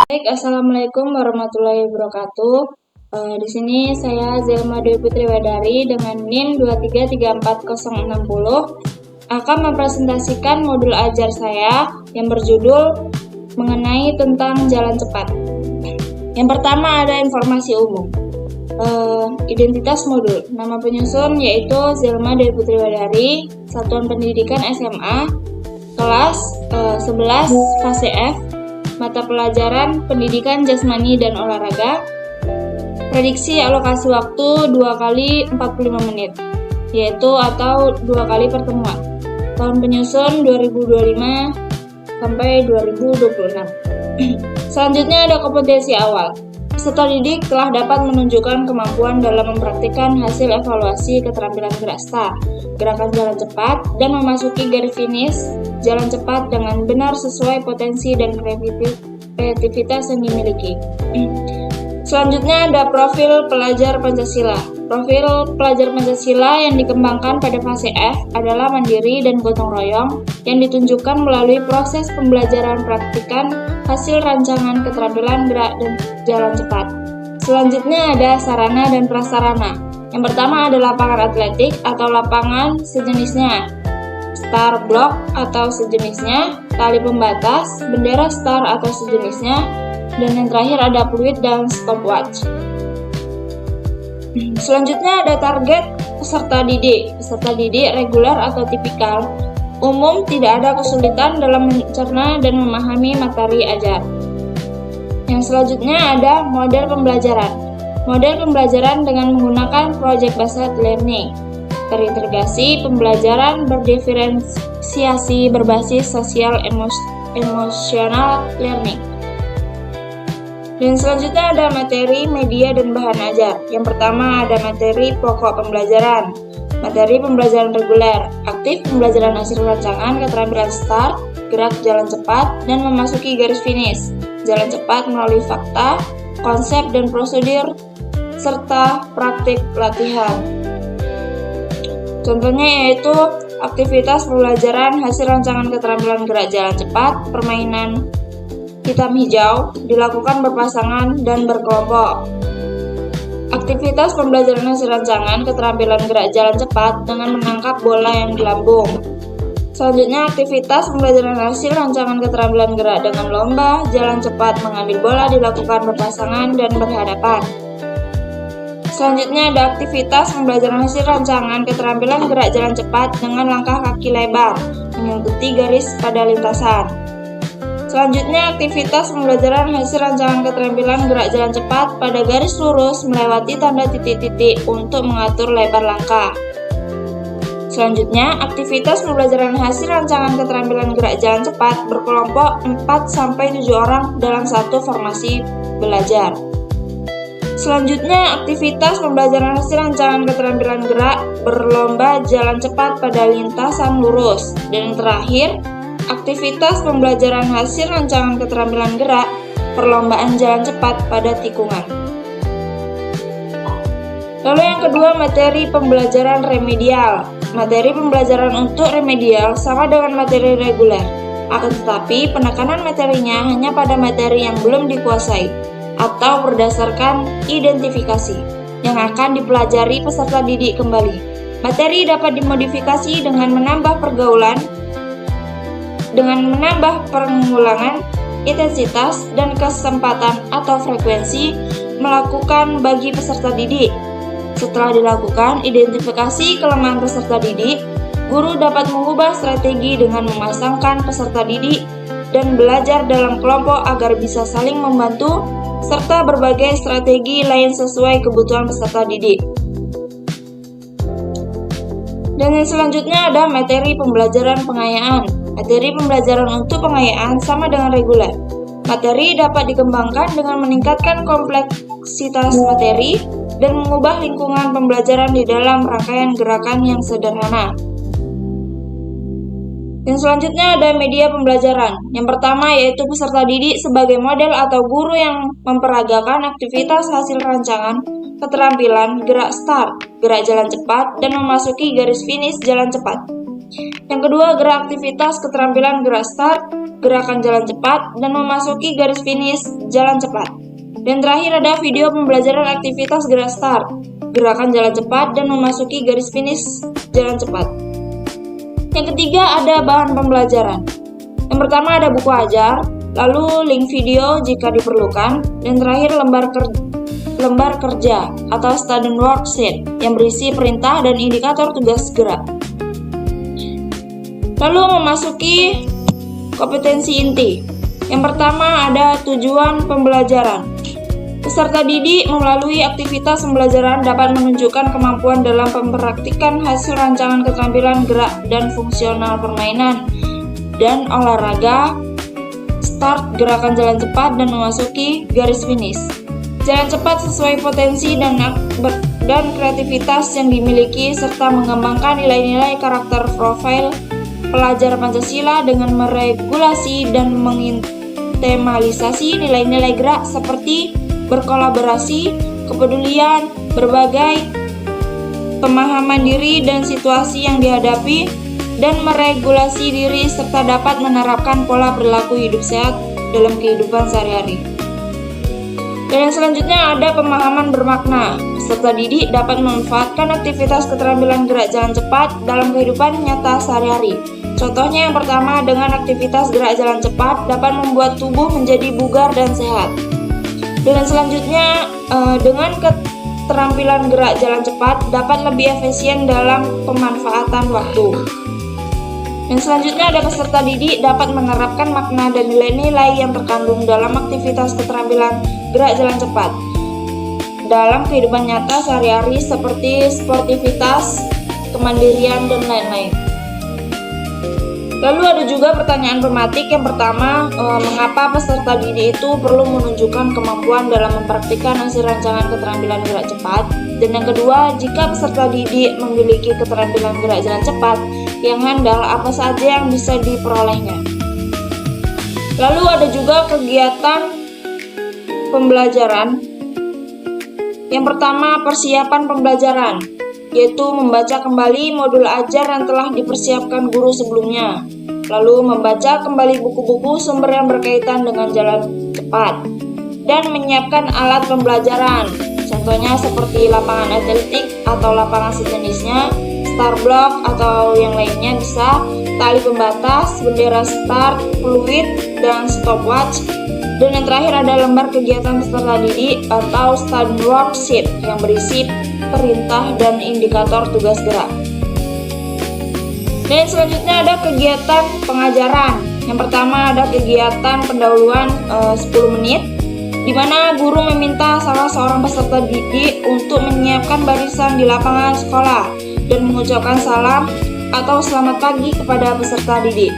Baik, Assalamualaikum warahmatullahi wabarakatuh. Di sini saya Zelma Dwi Putri Wedari dengan NIM 2334060 akan mempresentasikan modul ajar saya yang berjudul mengenai tentang jalan cepat. Yang pertama ada informasi umum. Identitas modul. Nama penyusun yaitu Zelma Dwi Putri Wedari, Satuan Pendidikan SMA, kelas 11 fase F. Mata pelajaran Pendidikan Jasmani dan Olahraga. Prediksi alokasi waktu 2 kali 45 menit, yaitu atau 2 kali pertemuan. Tahun penyusun 2025 sampai 2026. Selanjutnya ada kompetensi awal. Peserta didik telah dapat menunjukkan kemampuan dalam mempraktikkan hasil evaluasi keterampilan gerak start, gerakan jalan cepat, dan memasuki garis finish jalan cepat dengan benar sesuai potensi dan kreativitas yang dimiliki. Selanjutnya ada profil pelajar Pancasila. Profil pelajar Pancasila yang dikembangkan pada fase F adalah mandiri dan gotong royong yang ditunjukkan melalui proses pembelajaran praktikan hasil rancangan keterampilan gerak dan jalan cepat. Selanjutnya ada sarana dan prasarana. Yang pertama ada lapangan atletik atau lapangan sejenisnya, star block atau sejenisnya, tali pembatas, bendera star atau sejenisnya, dan yang terakhir ada peluit dan stopwatch. Selanjutnya ada target peserta didik. Peserta didik reguler atau tipikal. Umum, tidak ada kesulitan dalam mencerna dan memahami materi ajar. Yang selanjutnya ada model pembelajaran. Model pembelajaran dengan menggunakan project-based learning. Terintegrasi pembelajaran berdiferensiasi berbasis sosial emotional learning. Dan selanjutnya ada materi, media, dan bahan ajar. Yang pertama ada materi pokok pembelajaran. Materi pembelajaran reguler, aktif pembelajaran hasil rancangan keterampilan start, gerak jalan cepat, dan memasuki garis finish. Jalan cepat melalui fakta, konsep dan prosedur, serta praktik latihan. Contohnya yaitu aktivitas pembelajaran hasil rancangan keterampilan gerak jalan cepat, permainan hitam hijau, dilakukan berpasangan dan berkelompok. Aktivitas pembelajaran hasil rancangan keterampilan gerak jalan cepat dengan menangkap bola yang di lambung. Selanjutnya aktivitas pembelajaran hasil rancangan keterampilan gerak dengan lomba jalan cepat mengambil bola dilakukan berpasangan dan berhadapan. Selanjutnya ada aktivitas pembelajaran hasil rancangan keterampilan gerak jalan cepat dengan langkah kaki lebar mengikuti garis pada lintasan. Selanjutnya aktivitas pembelajaran hasil rancangan keterampilan gerak jalan cepat pada garis lurus melewati tanda titik-titik untuk mengatur lebar langkah. Selanjutnya aktivitas pembelajaran hasil rancangan keterampilan gerak jalan cepat berkelompok 4-7 orang dalam satu formasi belajar. Selanjutnya aktivitas pembelajaran hasil rancangan keterampilan gerak berlomba jalan cepat pada lintasan lurus. Dan yang terakhir aktivitas pembelajaran hasil rancangan keterampilan gerak perlombaan jalan cepat pada tikungan. Lalu yang kedua materi pembelajaran remedial. Materi pembelajaran untuk remedial sama dengan materi reguler, akan tetapi penekanan materinya hanya pada materi yang belum dikuasai atau berdasarkan identifikasi yang akan dipelajari peserta didik kembali. Materi dapat dimodifikasi dengan menambah pergaulan, dengan menambah pengulangan, intensitas, dan kesempatan atau frekuensi melakukan bagi peserta didik. Setelah dilakukan identifikasi kelemahan peserta didik, guru dapat mengubah strategi dengan memasangkan peserta didik dan belajar dalam kelompok agar bisa saling membantu, serta berbagai strategi lain sesuai kebutuhan peserta didik. Dan yang selanjutnya ada materi pembelajaran pengayaan. Materi pembelajaran untuk pengayaan sama dengan reguler. Materi dapat dikembangkan dengan meningkatkan kompleksitas materi dan mengubah lingkungan pembelajaran di dalam rangkaian gerakan yang sederhana. Dan selanjutnya ada media pembelajaran. Yang pertama yaitu peserta didik sebagai model atau guru yang memperagakan aktivitas hasil rancangan keterampilan gerak start, gerak jalan cepat, dan memasuki garis finish jalan cepat. Yang kedua, gerak aktivitas keterampilan gerak start gerakan jalan cepat, dan memasuki garis finish jalan cepat. Dan terakhir ada video pembelajaran aktivitas gerak start, gerakan jalan cepat, dan memasuki garis finish jalan cepat. Yang ketiga ada bahan pembelajaran. Yang pertama ada buku ajar, lalu link video jika diperlukan, dan terakhir lembar kerja atau student worksheet yang berisi perintah dan indikator tugas gerak. Lalu memasuki kompetensi inti. Yang pertama ada tujuan pembelajaran. Peserta didik melalui aktivitas pembelajaran dapat menunjukkan kemampuan dalam mempraktikkan hasil rancangan keterampilan gerak dan fungsional permainan dan olahraga, start gerakan jalan cepat, dan memasuki garis finish. Jalan cepat sesuai potensi dan kreativitas yang dimiliki serta mengembangkan nilai-nilai karakter profil pelajar Pancasila dengan meregulasi dan menginternalisasi nilai-nilai gerak seperti berkolaborasi, kepedulian, berbagai pemahaman diri dan situasi yang dihadapi, dan meregulasi diri serta dapat menerapkan pola perilaku hidup sehat dalam kehidupan sehari-hari. Dan yang selanjutnya ada pemahaman bermakna. Peserta didik dapat memanfaatkan aktivitas keterampilan gerak jalan cepat dalam kehidupan nyata sehari-hari. Contohnya yang pertama, dengan aktivitas gerak jalan cepat dapat membuat tubuh menjadi bugar dan sehat. Dan selanjutnya, dengan keterampilan gerak jalan cepat dapat lebih efisien dalam pemanfaatan waktu. Yang selanjutnya ada peserta didik dapat menerapkan makna dan nilai-nilai yang terkandung dalam aktivitas keterampilan gerak jalan cepat dalam kehidupan nyata sehari-hari seperti sportivitas, kemandirian, dan lain-lain. Lalu ada juga pertanyaan pematik. Yang pertama, mengapa peserta didik itu perlu menunjukkan kemampuan dalam mempraktikkan hasil rancangan keterampilan gerak cepat? Dan yang kedua, jika peserta didik memiliki keterampilan gerak jalan cepat yang handal, apa saja yang bisa diperolehnya? Lalu ada juga kegiatan pembelajaran. Yang pertama, persiapan pembelajaran, yaitu membaca kembali modul ajar yang telah dipersiapkan guru sebelumnya, lalu membaca kembali buku-buku sumber yang berkaitan dengan jalan cepat, dan menyiapkan alat pembelajaran, contohnya seperti lapangan atletik atau lapangan sejenisnya, start block atau yang lainnya bisa, tali pembatas, bendera start, fluid, dan stopwatch. Dan yang terakhir ada lembar kegiatan peserta didik atau student worksheet yang berisi perintah dan indikator tugas gerak. Dan selanjutnya ada kegiatan pengajaran. Yang pertama ada kegiatan pendahuluan 10 menit, di mana guru meminta salah seorang peserta didik untuk menyiapkan barisan di lapangan sekolah dan mengucapkan salam atau selamat pagi kepada peserta didik.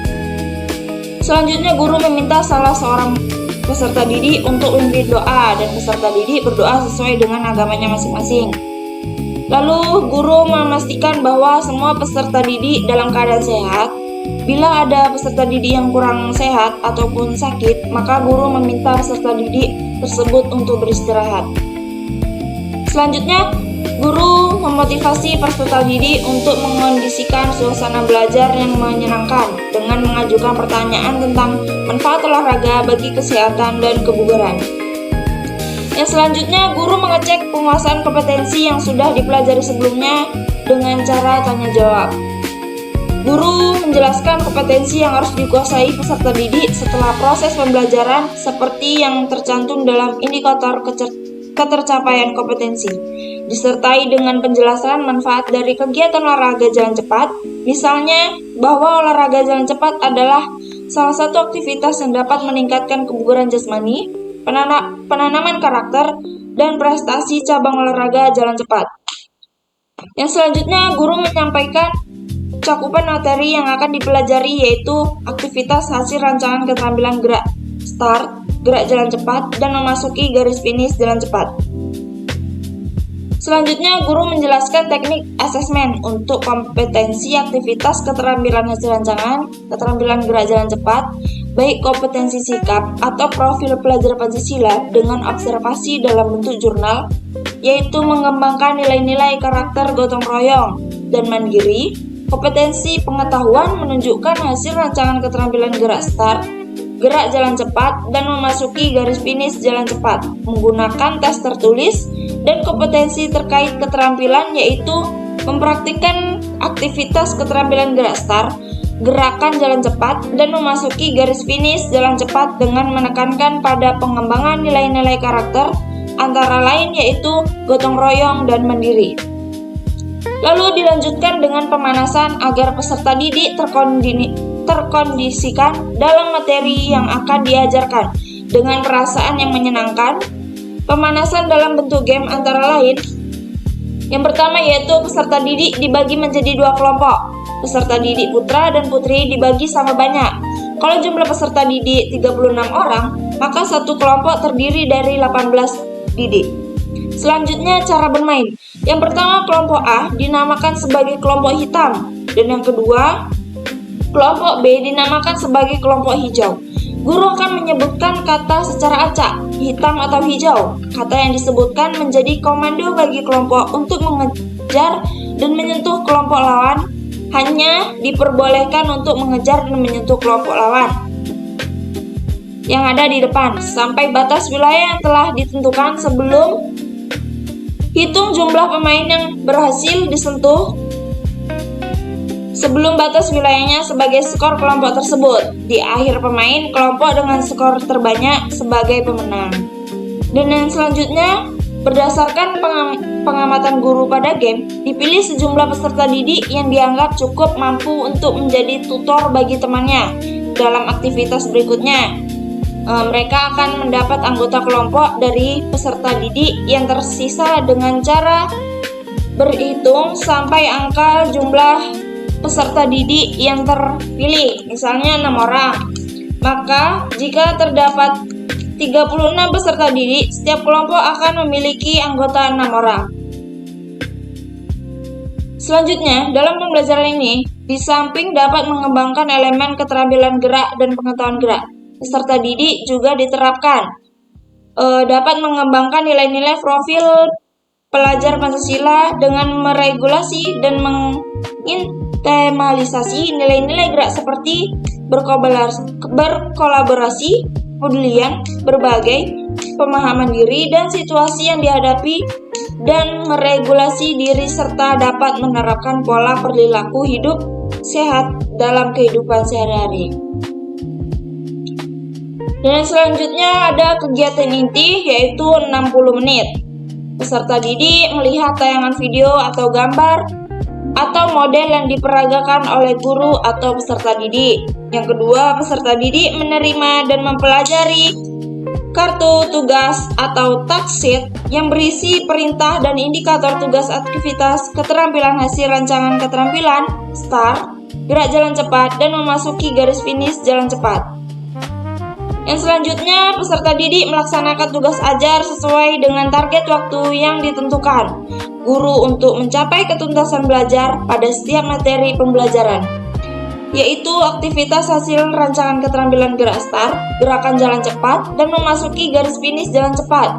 Selanjutnya guru meminta salah seorang peserta didik untuk memimpin doa dan peserta didik berdoa sesuai dengan agamanya masing-masing. Lalu guru memastikan bahwa semua peserta didik dalam keadaan sehat. Bila ada peserta didik yang kurang sehat ataupun sakit, maka guru meminta peserta didik tersebut untuk beristirahat. Selanjutnya, guru memotivasi peserta didik untuk mengondisikan suasana belajar yang menyenangkan dengan mengajukan pertanyaan tentang manfaat olahraga bagi kesehatan dan kebugaran. Yang selanjutnya, guru mengecek penguasaan kompetensi yang sudah dipelajari sebelumnya dengan cara tanya jawab. Guru menjelaskan kompetensi yang harus dikuasai peserta didik setelah proses pembelajaran seperti yang tercantum dalam indikator ketercapaian kompetensi, disertai dengan penjelasan manfaat dari kegiatan olahraga jalan cepat, misalnya bahwa olahraga jalan cepat adalah salah satu aktivitas yang dapat meningkatkan kebugaran jasmani, penanaman karakter, dan prestasi cabang olahraga jalan cepat. Yang selanjutnya, guru menyampaikan cakupan materi yang akan dipelajari, yaitu aktivitas hasil rancangan keterampilan gerak start, gerak jalan cepat, dan memasuki garis finish jalan cepat. Selanjutnya, guru menjelaskan teknik asesmen untuk kompetensi aktivitas keterampilan hasil rancangan keterampilan gerak jalan cepat, baik kompetensi sikap atau profil pelajar Pancasila dengan observasi dalam bentuk jurnal, yaitu mengembangkan nilai-nilai karakter gotong royong dan mandiri. Kompetensi pengetahuan menunjukkan hasil rancangan keterampilan gerak start, gerak jalan cepat, dan memasuki garis finish jalan cepat menggunakan tes tertulis dan kompetensi terkait keterampilan, yaitu mempraktikkan aktivitas keterampilan gerak start, gerakan jalan cepat, dan memasuki garis finish jalan cepat dengan menekankan pada pengembangan nilai-nilai karakter, antara lain yaitu gotong royong dan mandiri. Lalu dilanjutkan dengan pemanasan agar peserta didik terkondisikan dalam materi yang akan diajarkan dengan perasaan yang menyenangkan. Pemanasan dalam bentuk game antara lain, yang pertama yaitu peserta didik dibagi menjadi 2 kelompok. Peserta didik putra dan putri dibagi sama banyak. Kalau jumlah peserta didik 36 orang, maka satu kelompok terdiri dari 18 didik. Selanjutnya cara bermain. Yang pertama kelompok A dinamakan sebagai kelompok hitam, dan yang kedua kelompok B dinamakan sebagai kelompok hijau. Guru akan menyebutkan kata secara acak, hitam atau hijau. Kata yang disebutkan menjadi komando bagi kelompok untuk mengejar dan menyentuh kelompok lawan. Hanya diperbolehkan untuk mengejar dan menyentuh kelompok lawan yang ada di depan sampai batas wilayah yang telah ditentukan. Sebelum hitung jumlah pemain yang berhasil disentuh sebelum batas wilayahnya sebagai skor kelompok tersebut. Di akhir pemain, kelompok dengan skor terbanyak sebagai pemenang. Dan yang selanjutnya, berdasarkan pengamatan guru pada game, dipilih sejumlah peserta didik yang dianggap cukup mampu untuk menjadi tutor bagi temannya. Dalam aktivitas berikutnya, mereka akan mendapat anggota kelompok dari peserta didik yang tersisa dengan cara berhitung sampai angka jumlah peserta didik yang terpilih, misalnya 6 orang. Maka jika terdapat 36 peserta didik, setiap kelompok akan memiliki anggota 6 orang. Selanjutnya, dalam pembelajaran ini, di samping dapat mengembangkan elemen keterampilan gerak dan pengetahuan gerak, peserta didik juga diterapkan dapat mengembangkan nilai-nilai profil pelajar Pancasila dengan meregulasi dan mengintimalisasi nilai-nilai gerak seperti berkolaborasi, kepedulian, berbagai, pemahaman diri dan situasi yang dihadapi, dan meregulasi diri serta dapat menerapkan pola perilaku hidup sehat dalam kehidupan sehari-hari. Dan selanjutnya ada kegiatan inti yaitu 60 menit. Peserta didik melihat tayangan video atau gambar atau model yang diperagakan oleh guru atau peserta didik. Yang kedua, peserta didik menerima dan mempelajari kartu tugas atau task sheet yang berisi perintah dan indikator tugas aktivitas keterampilan hasil rancangan keterampilan, start, gerak jalan cepat, dan memasuki garis finish jalan cepat. Yang selanjutnya, peserta didik melaksanakan tugas ajar sesuai dengan target waktu yang ditentukan guru untuk mencapai ketuntasan belajar pada setiap materi pembelajaran, yaitu aktivitas hasil rancangan keterampilan gerak start, gerakan jalan cepat, dan memasuki garis finish jalan cepat.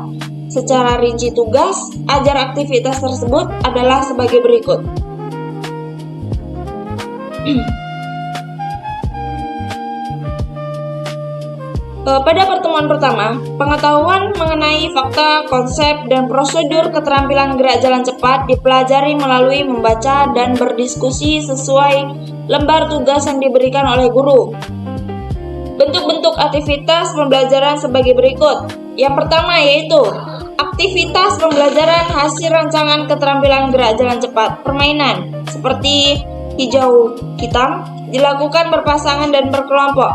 Secara rinci tugas ajar aktivitas tersebut adalah sebagai berikut. Pada pertemuan pertama, pengetahuan mengenai fakta, konsep, dan prosedur keterampilan gerak jalan cepat dipelajari melalui membaca dan berdiskusi sesuai lembar tugas yang diberikan oleh guru. Bentuk-bentuk aktivitas pembelajaran sebagai berikut. Yang pertama yaitu aktivitas pembelajaran hasil rancangan keterampilan gerak jalan cepat. Permainan seperti hijau hitam dilakukan berpasangan dan berkelompok.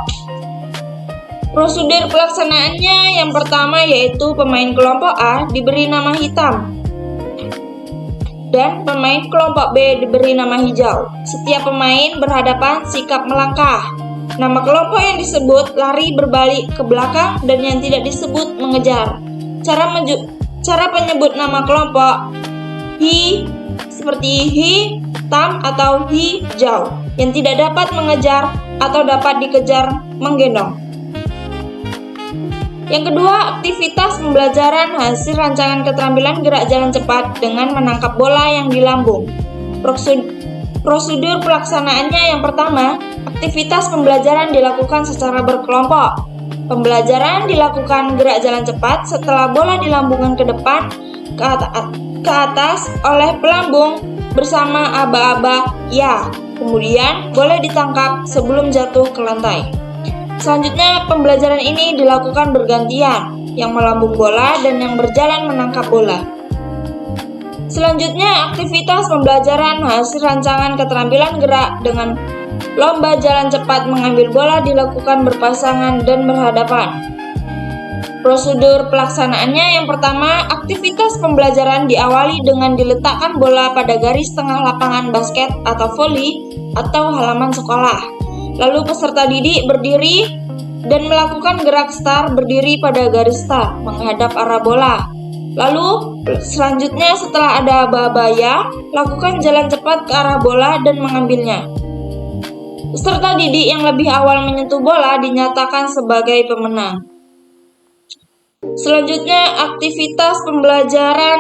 Prosedur pelaksanaannya yang pertama yaitu pemain kelompok A diberi nama hitam dan pemain kelompok B diberi nama hijau. Setiap pemain berhadapan sikap melangkah. Nama kelompok yang disebut lari berbalik ke belakang dan yang tidak disebut mengejar. Cara penyebut nama kelompok seperti hitam atau hijau yang tidak dapat mengejar atau dapat dikejar menggendong. Yang kedua, aktivitas pembelajaran hasil rancangan keterampilan gerak jalan cepat dengan menangkap bola yang di lambung. Prosedur pelaksanaannya yang pertama, aktivitas pembelajaran dilakukan secara berkelompok. Pembelajaran dilakukan gerak jalan cepat setelah bola dilambungkan ke depan, ke atas oleh pelambung bersama aba-aba ya. Kemudian boleh ditangkap sebelum jatuh ke lantai. Selanjutnya pembelajaran ini dilakukan bergantian, yang melambung bola dan yang berjalan menangkap bola. Selanjutnya aktivitas pembelajaran hasil rancangan keterampilan gerak dengan lomba jalan cepat mengambil bola dilakukan berpasangan dan berhadapan. Prosedur pelaksanaannya yang pertama, aktivitas pembelajaran diawali dengan diletakkan bola pada garis tengah lapangan basket atau voli atau halaman sekolah. Lalu peserta didik berdiri dan melakukan gerak start berdiri pada garis start menghadap arah bola. Lalu selanjutnya setelah ada aba-aba ya, lakukan jalan cepat ke arah bola dan mengambilnya. Peserta didik yang lebih awal menyentuh bola dinyatakan sebagai pemenang. Selanjutnya, aktivitas pembelajaran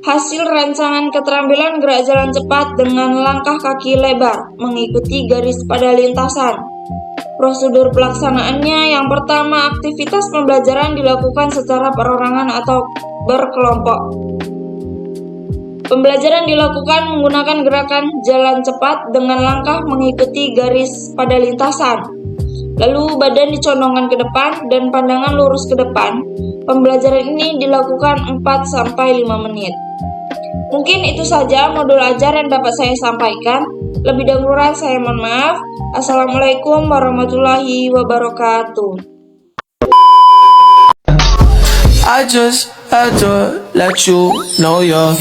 hasil rancangan keterampilan gerak jalan cepat dengan langkah kaki lebar mengikuti garis pada lintasan. Prosedur pelaksanaannya yang pertama, aktivitas pembelajaran dilakukan secara perorangan atau berkelompok. Pembelajaran dilakukan menggunakan gerakan jalan cepat dengan langkah mengikuti garis pada lintasan. Lalu badan dicondongkan ke depan dan pandangan lurus ke depan. Pembelajaran ini dilakukan 4-5 menit. Mungkin itu saja modul ajar yang dapat saya sampaikan. Lebih dahulu saya mohon maaf. Assalamualaikum warahmatullahi wabarakatuh. I just had to let you know you're